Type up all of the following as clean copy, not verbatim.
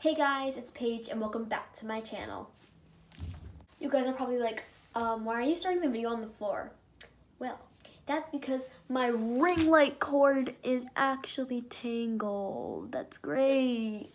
Hey guys, it's Paige and welcome back to my channel. You guys are probably like, why are you starting the video on the floor? Well, that's because my ring light cord is actually tangled. That's great.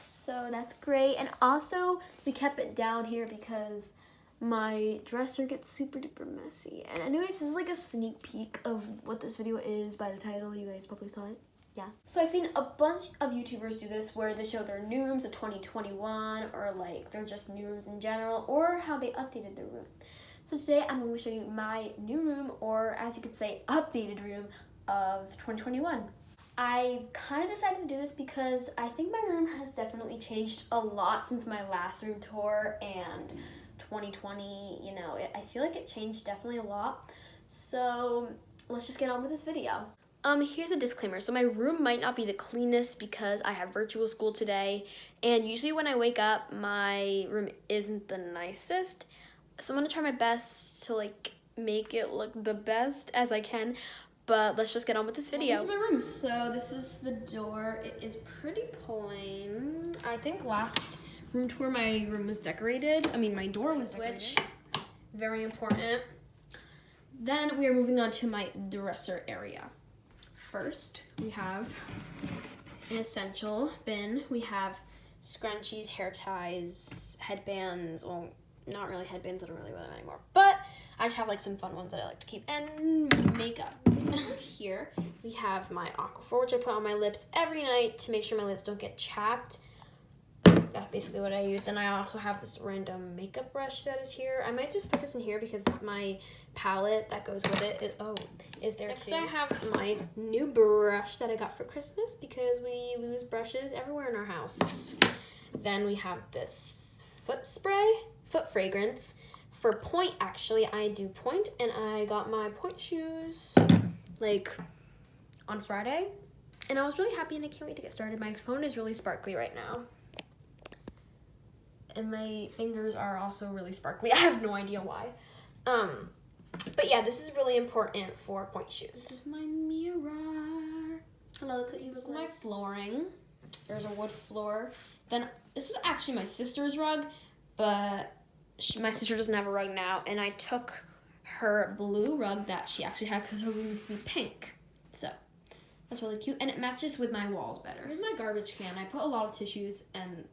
So that's great. And also, we kept it down here because my dresser gets super duper messy. And anyways, this is like a sneak peek of what this video is by the title. You guys probably saw it. Yeah. So I've seen a bunch of YouTubers do this where they show their new rooms of 2021 or like they're just new rooms in general or how they updated their room. So today I'm going to show you my new room, or as you could say, updated room of 2021. I kind of decided to do this because I think my room has definitely changed a lot since my last room tour and 2020, you know, I feel like it changed definitely a lot. So let's just get on with this video. Here's a disclaimer. So my room might not be the cleanest because I have virtual school today, and usually when I wake up, my room isn't the nicest. So I'm gonna try my best to like make it look the best as I can, but let's just get on with this video. Welcome to my room. So this is the door. It is pretty plain. I think last room tour my room was decorated. I mean, my door was decorated. Very important. Then we are moving on to my dresser area. First, we have an essential bin. We have scrunchies, hair ties, headbands. Well, not really headbands. I don't really wear them anymore. But I just have like some fun ones that I like to keep. And makeup. Here, we have my Aquaphor, which I put on my lips every night to make sure my lips don't get chapped. That's basically what I use. And I also have this random makeup brush that is here. I might just put this in here because it's my palette that goes with it. Is there Next too. I have my new brush that I got for Christmas because we lose brushes everywhere in our house. Then we have this foot fragrance. For Point, actually, I do Point, and I got my Point shoes like on Friday. And I was really happy and I can't wait to get started. My phone is really sparkly right now. And my fingers are also really sparkly. I have no idea why. But yeah, this is really important for Point shoes. This is my mirror. Hello, that's what you look like. This is my flooring. There's a wood floor. Then this is actually my sister's rug, but my sister doesn't have a rug now, and I took her blue rug that she actually had because her room used to be pink. So that's really cute, and it matches with my walls better. Here's my garbage can. I put a lot of tissues and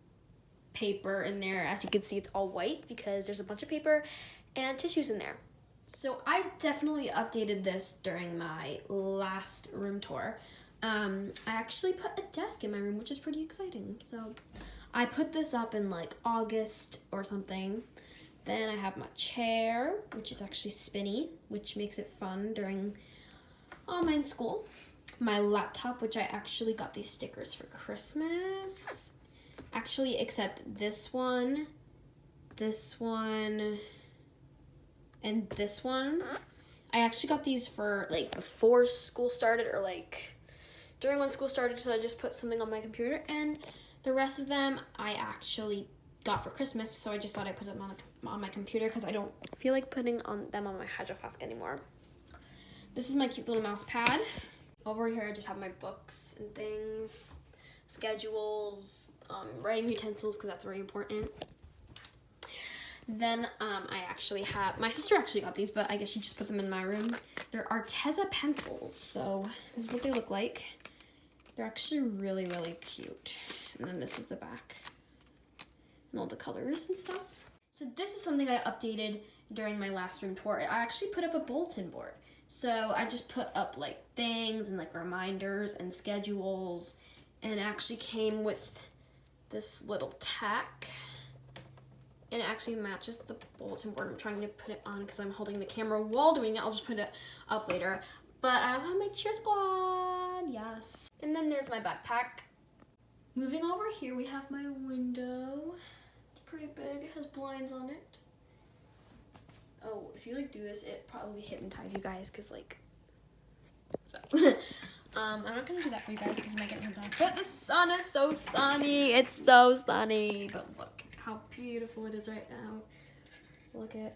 paper in there. As you can see, it's all white because there's a bunch of paper and tissues in there. So I definitely updated this during my last room tour. I actually put a desk in my room, which is pretty exciting. So I put this up in like August or something. Then I have my chair, which is actually spinny, which makes it fun during online school. My laptop, which I actually got these stickers for Christmas. Actually, except this one, and this one. I actually got these for like before school started or like during when school started, so I just put something on my computer, and the rest of them I actually got for Christmas, so I just thought I'd put them on my computer because I don't feel like putting them on my Hydro Flask anymore. This is my cute little mouse pad. Over here I just have my books and things, schedules, writing utensils because that's very important. Then I actually have, my sister actually got these, but I guess she just put them in my room. They're Arteza pencils, so this is what they look like. They're actually really, really cute. And then this is the back and all the colors and stuff. So this is something I updated during my last room tour. I actually put up a bulletin board. So I just put up like things and like reminders and schedules, and it actually came with this little tack. And it actually matches the bulletin board. I'm trying to put it on because I'm holding the camera while doing it. I'll just put it up later. But I also have my cheer squad, yes. And then there's my backpack. Moving over here, we have my window. It's pretty big, it has blinds on it. Oh, if you like do this, it probably hypnotize you guys because like, so. I'm not gonna do that for you guys because you might get hypnotized. But the sun is so sunny, it's so sunny. But look how beautiful it is right now. Look at,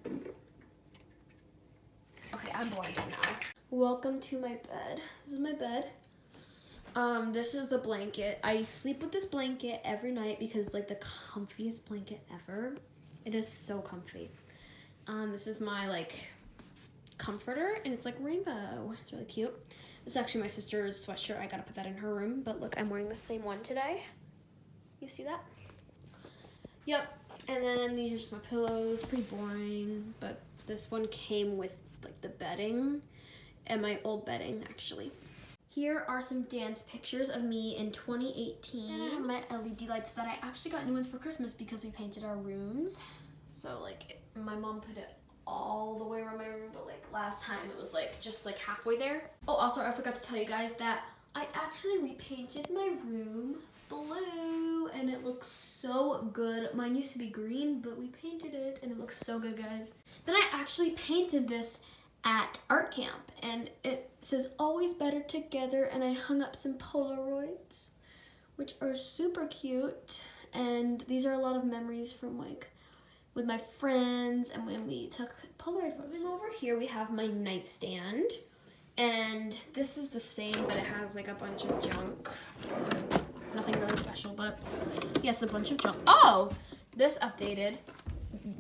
okay, I'm blinded now. Welcome to my bed. This is my bed. This is the blanket. I sleep with this blanket every night because it's like the comfiest blanket ever. It is so comfy. This is my like comforter, and it's like rainbow. It's really cute. This is actually my sister's sweatshirt. I gotta put that in her room, but look, I'm wearing the same one today. You see that? Yep. And then these are just my pillows. Pretty boring, but this one came with like the bedding and my old bedding actually. Here are some dance pictures of me in 2018. And I have my LED lights that I actually got new ones for Christmas because we painted our rooms. So like my mom put it all the way around my room, but like last time it was like just like halfway there. Oh, also I forgot to tell you guys that I actually repainted my room blue and it looks so good. Mine used to be green, but we painted it and it looks so good, guys. Then I actually painted this at art camp and it says always better together, and I hung up some Polaroids which are super cute, and these are a lot of memories from like with my friends and when we took Polaroid photos. Moving over here we have my nightstand, and this is the same but it has like a bunch of junk. Nothing really special, but yes, a bunch of junk. Oh, this updated.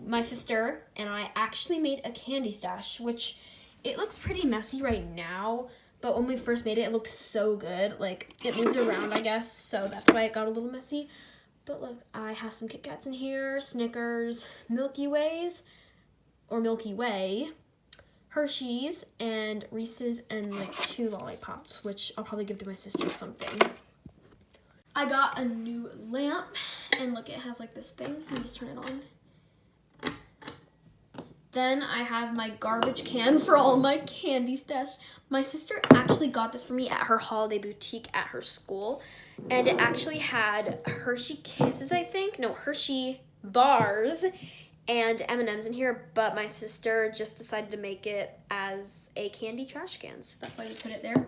My sister and I actually made a candy stash, which it looks pretty messy right now, but when we first made it, it looked so good. Like, it moved around, I guess, so that's why it got a little messy. But look, I have some Kit Kats in here, Snickers, Milky Ways, or Milky Way, Hershey's, and Reese's, and like 2 lollipops, which I'll probably give to my sister or something. I got a new lamp, and look, it has like this thing. You just turn it on. Then I have my garbage can for all my candy stash. My sister actually got this for me at her holiday boutique at her school. And it actually had Hershey Kisses, I think. No, Hershey bars and M&Ms in here. But my sister just decided to make it as a candy trash can. So that's why we put it there.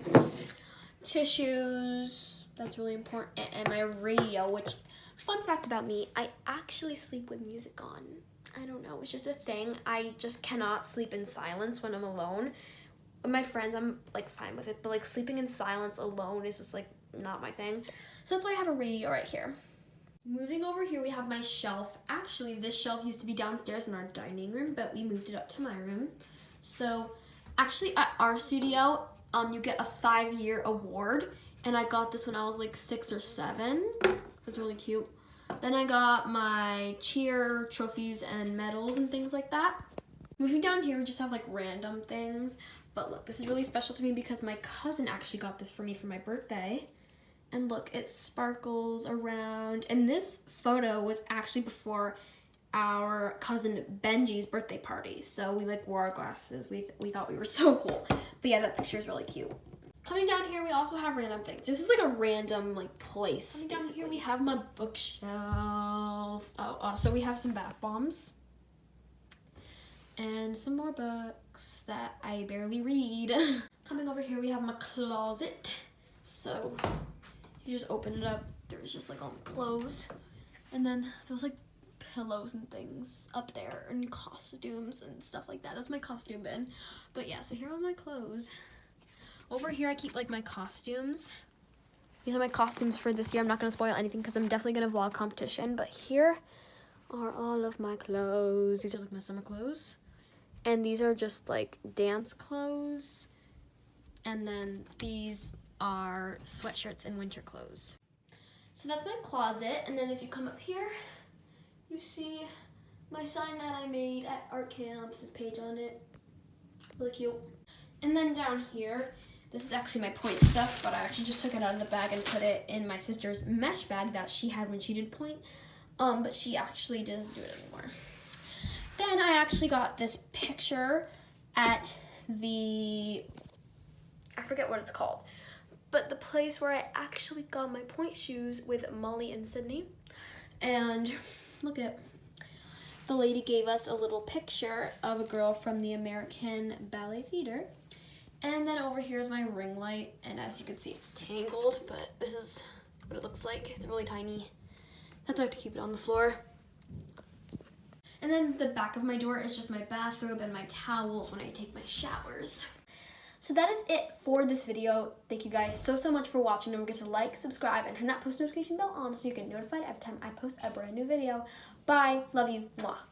Tissues, that's really important. And my radio, which, fun fact about me, I actually sleep with music on. I don't know, it's just a thing. I just cannot sleep in silence when I'm alone. With my friends, I'm like fine with it, but like sleeping in silence alone is just like not my thing. So that's why I have a radio right here. Moving over here, we have my shelf. Actually, this shelf used to be downstairs in our dining room, but we moved it up to my room. So actually at our studio, you get a 5-year award, and I got this when I was like 6 or 7. It's really cute. Then I got my cheer trophies and medals and things like that. Moving down here, we just have like random things. But look, this is really special to me because my cousin actually got this for me for my birthday. And look, it sparkles around. And this photo was actually before our cousin Benji's birthday party. So we like wore our glasses. We thought we were so cool. But yeah, that picture is really cute. Coming down here, we also have random things. This is like a random like place. Coming down here, we have my bookshelf. Oh, also we have some bath bombs. And some more books that I barely read. Coming over here, we have my closet. So you just open it up. There's just like all my clothes. And then there's like pillows and things up there and costumes and stuff like that. That's my costume bin. But yeah, so here are my clothes. Over here, I keep like my costumes. These are my costumes for this year. I'm not gonna spoil anything because I'm definitely gonna vlog competition. But here are all of my clothes. These are like my summer clothes. And these are just like dance clothes. And then these are sweatshirts and winter clothes. So that's my closet. And then if you come up here, you see my sign that I made at art camp. It says Paige on it. Really cute. And then down here, this is actually my point stuff, but I actually just took it out of the bag and put it in my sister's mesh bag that she had when she did point. But she actually doesn't do it anymore. Then I actually got this picture at the, I forget what it's called, but the place where I actually got my point shoes with Molly and Sydney. And look at, the lady gave us a little picture of a girl from the American Ballet Theater. And then over here is my ring light, and as you can see, it's tangled, but this is what it looks like. It's really tiny. That's why I have to keep it on the floor. And then the back of my door is just my bathrobe and my towels when I take my showers. So that is it for this video. Thank you guys so much for watching. Don't forget to like, subscribe, and turn that post notification bell on so you get notified every time I post a brand new video. Bye. Love you. Mwah.